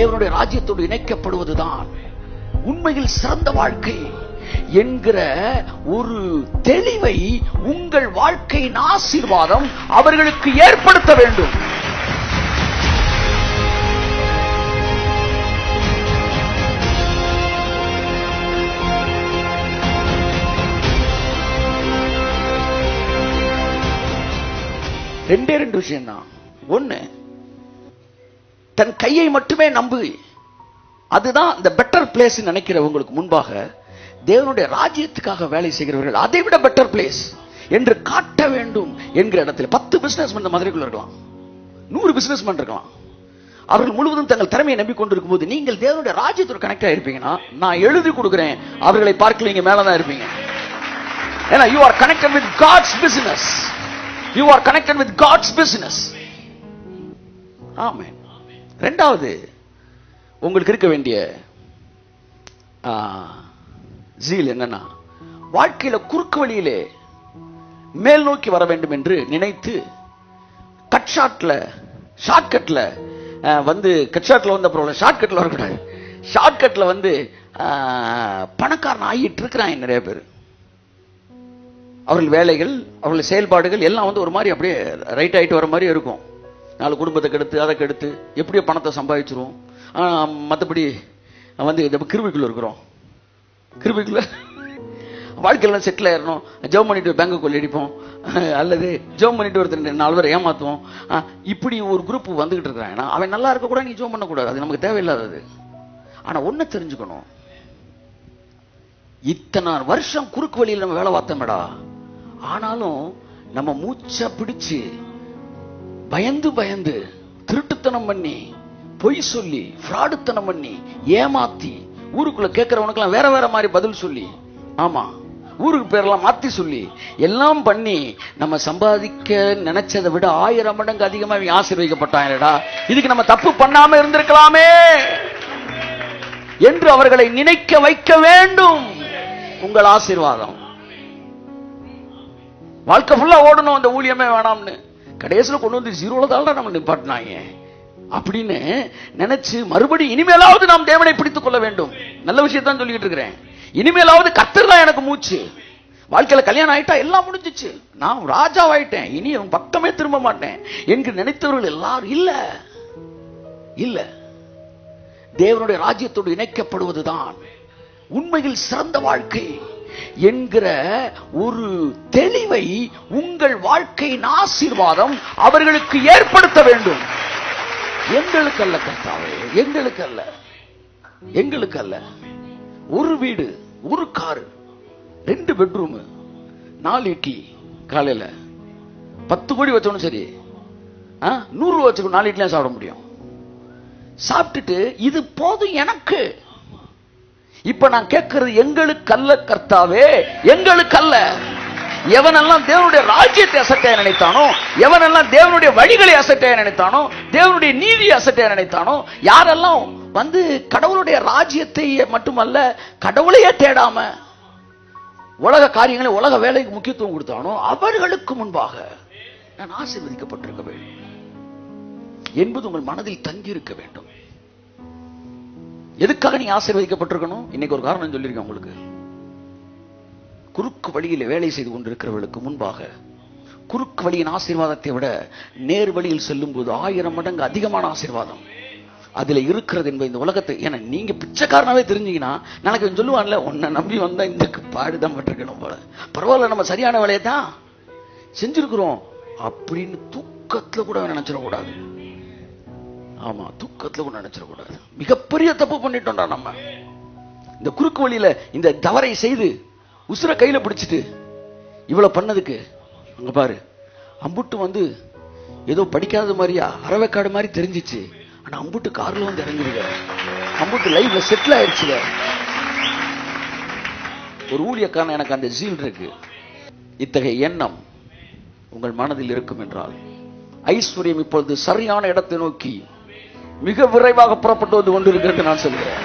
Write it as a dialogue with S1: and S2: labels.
S1: தேவனுடைய ராஜ்யத்தோடு இணைக்கப்படுவதுதான் உண்மையில் சிறந்த வாழ்க்கை என்கிற ஒரு தெளிவை உங்கள் வாழ்க்கையின் ஆசீர்வாதம் அவர்களுக்கு ஏற்படுத்த வேண்டும். ரெண்டு விஷயம் தான். ஒண்ணு, தன் கையை மட்டுமே நம்பு, அதுதான் இந்த பெட்டர் பிளேஸ் நினைக்கிறவங்களுக்கு முன்பாக தேவனுடைய ராஜ்யத்துக்காக வேலை செய்கிறவர்கள் அதை விட பெட்டர் பிளேஸ் என்று காட்ட வேண்டும் என்கிற இடத்துல 10 பிசினஸ் இந்த மதுரைக்குள்ள இருக்கலாம், 100 பிசினஸ் இருக்கலாம். அவர்கள் முழுவதும் தங்கள் திறமையை நம்பிக்கொண்டிருக்கும் போது நீங்கள் தேவனுடைய ராஜ்யத்தோடு கனெக்ட் ஆயிருப்பீங்கன்னா, நான் எழுதி கொடுக்கிறேன், அவர்களை பார்க்கல, நீங்க மேலதான் இருப்பீங்க. ஏன்னா you are connected with God's business. You are connected with God's business. ஆமென். இரண்டாவது, உங்களுக்கு இருக்க வேண்டிய ஜீல் என்னன்னா, வாழ்க்கையில குறுக்கு வழியிலே மேல் நோக்கி வர வேண்டும் என்று நினைத்து ஷார்ட்கட்ல வந்து கட்ஷாட்ல வந்த ப்ராப்ளம் ஷார்ட்கட்ல வரக்கூடாது. ஷார்ட்கட்ல வந்து பணக்காரன் ஆகிட்டு இருக்கிறாங்க நிறைய பேர். அவர்கள் வேலைகள், அவர்கள் செயல்பாடுகள் எல்லாம் வந்து ஒரு மாதிரி அப்படியே ரைட் ஆயிட்டு வர மாதிரி இருக்கும். 4 குடும்பத்தை கெடுத்து அதை கெடுத்து எப்படியோ பணத்தை சம்பாதிச்சிருவோம். மற்றபடி வந்து கிருபிக்குள்ள இருக்கிறோம். கிருபிக்குள்ள வாழ்க்கையில செட்டில் ஆயிடணும். ஜெபம் பண்ணிட்டு பேங்க் கொள்ளையடிப்போம், அல்லது ஜெபம் பண்ணிட்டு ஒருத்தர் 4 பேரை ஏமாத்துவோம். இப்படி ஒரு குரூப் வந்துகிட்டு இருக்கிறான். அவன் நல்லா இருக்க கூட நீ ஜெபம் பண்ணக்கூடாது, அது நமக்கு தேவையில்லாதது. ஆனா ஒன்னு தெரிஞ்சுக்கணும், இத்தனை வருஷம் குறுக்கு வழியில் நம்ம வேலை பார்த்தோம்டா, ஆனாலும் நம்ம மூச்சை பிடிச்சு பயந்து திருட்டுத்தனம் பண்ணி, பொய் சொல்லி, ஃப்ராடுத்தனம் பண்ணி, ஏமாத்தி, ஊருக்குள்ள கேட்கிறவனுக்கெல்லாம் வேற வேற மாதிரி பதில் சொல்லி, ஆமா ஊருக்கு பேரெல்லாம் மாத்தி சொல்லி எல்லாம் பண்ணி நம்ம சம்பாதிக்க நினைச்சதை விட 1000 மடங்கு அதிகமா ஆசீர்வதிக்கப்பட்டாங்கடா, இதுக்கு நம்ம தப்பு பண்ணாம இருந்திருக்கலாமே என்று அவர்களை நினைக்க வைக்க வேண்டும். உங்கள் ஆசீர்வாதம் வாழ்க்கை ஃபுல்லா ஓடணும், அந்த ஊழியமே வேணாம்னு கடைசியில் கொண்டு வந்து 0ல தான் நம்ம நிப்பாட்டினாங்க அப்படின்னு நினைச்சு மறுபடியும் இனிமேலாவது நாம் தேவனை பிடித்துக் கொள்ள வேண்டும். நல்ல விஷயத்தான் சொல்லிட்டு இருக்கிறேன். இனிமேலாவது கர்த்தர் தான் எனக்கு மூச்சு. வாழ்க்கையில கல்யாணம் ஆயிட்டா எல்லாம் முடிஞ்சிச்சு, நான் ராஜாவாயிட்டேன், இனி அவன் பக்கமே திரும்ப மாட்டேன் என்று நினைத்தவர்கள் எல்லாரும் இல்ல. தேவனுடைய ராஜ்யத்தோடு இணைக்கப்படுவதுதான் உண்மையில் சிறந்த வாழ்க்கை என்கிற ஒரு தெளிவை உங்கள் வாழ்க்கையின் ஆசீர்வாதம் அவர்களுக்கு ஏற்படுத்த வேண்டும். எங்களுக்கு அல்ல கர்த்தாவே, எங்களுக்கு அல்ல. ஒரு வீடு, ஒரு காரு, 2 பெட்ரூம், 4 இட்லி, காலையில 10 கோடி வச்சோன்னு சரி, 100 ரூபா வச்சுக்கணும், 4 இட்லியா சாப்பிட முடியும். சாப்பிட்டுட்டு இது போதும் எனக்கு. இப்ப நான் கேட்கிறது எங்களுக்கு அல்ல கர்த்தாவே, எங்களுக்கு அல்ல. எவனெல்லாம் தேவனுடைய ராஜ்யத்தை அசட்டைய நினைத்தானோ, எவனெல்லாம் தேவனுடைய வழிகளை அசட்டைய நினைத்தானோ, தேவனுடைய நீதியை அசட்டைய நினைத்தானோ, யாரெல்லாம் வந்து கடவுளுடைய ராஜ்யத்தை மட்டுமல்ல கடவுளையே தேடாம உலக காரியங்களை, உலக வேலைக்கு முக்கியத்துவம் கொடுத்தானோ, அவர்களுக்கு முன்பாக நான் ஆசீர்வதிக்கப்பட்டிருக்க வேண்டும் என்பது உங்கள் மனதில் தங்கி இருக்க வேண்டும். எதுக்காக நீ ஆசீர்வதிக்கப்பட்டிருக்கணும்? இன்னைக்கு ஒரு காரணம் சொல்லியிருக்கேன் உங்களுக்கு. குறுக்கு வழியில் வேலை செய்து கொண்டிருக்கிறவர்களுக்கு முன்பாக குறுக்கு வழியின் ஆசீர்வாதத்தை விட நேர் வழியில் செல்லும் போது 1000 மடங்கு அதிகமான ஆசீர்வாதம் அதுல இருக்கிறது என்பது இந்த உலகத்தை. ஏன்னா நீங்க பிச்சைக்காரனாவே தெரிஞ்சீங்கன்னா நாளைக்கு சொல்லுவான்ல, உன்னை நம்பி வந்தா இந்த பாடுதான் பட்டிருக்கணும் போல, பரவாயில்ல நம்ம சரியான வேலையை தான் செஞ்சிருக்கிறோம் அப்படின்னு தூக்கத்துல கூட நினைச்சிடக்கூடாது. ஆமா, தூக்கத்துல கூட நினைச்சிடக்கூடாது. மிகப்பெரிய தப்பு பண்ணிட்டோம்டா நம்ம. இந்த குறுக்கு வழியில இந்த தவறை செய்து உசுர கையில பிடிச்சிட்டு இவ்வளவு பண்ணதுக்கு அங்க பாரு, அம்புட்டு வந்து ஏதோ படிக்காத மாதிரியா அறவைக்காடு மாதிரி தெரிஞ்சிச்சு. ஆனா அம்புட்டு கார்ல வந்து இறங்குதுங்க, அம்புட்டு லைஃப்ல செட்டில் ஆயிடுச்சுங்க. ஒரு ஊழியக்காரன் எனக்கு அந்த ஜீல் இருக்கு. இத்தகைய எண்ணம் உங்கள் மனதில் இருக்கும் என்றால் ஐஸ்வர்யம் இப்பொழுது சரியான இடத்தை நோக்கி மிக விரைவாக புறப்பட்டு வந்து கொண்டிருக்கிறது நான் சொல்கிறேன்.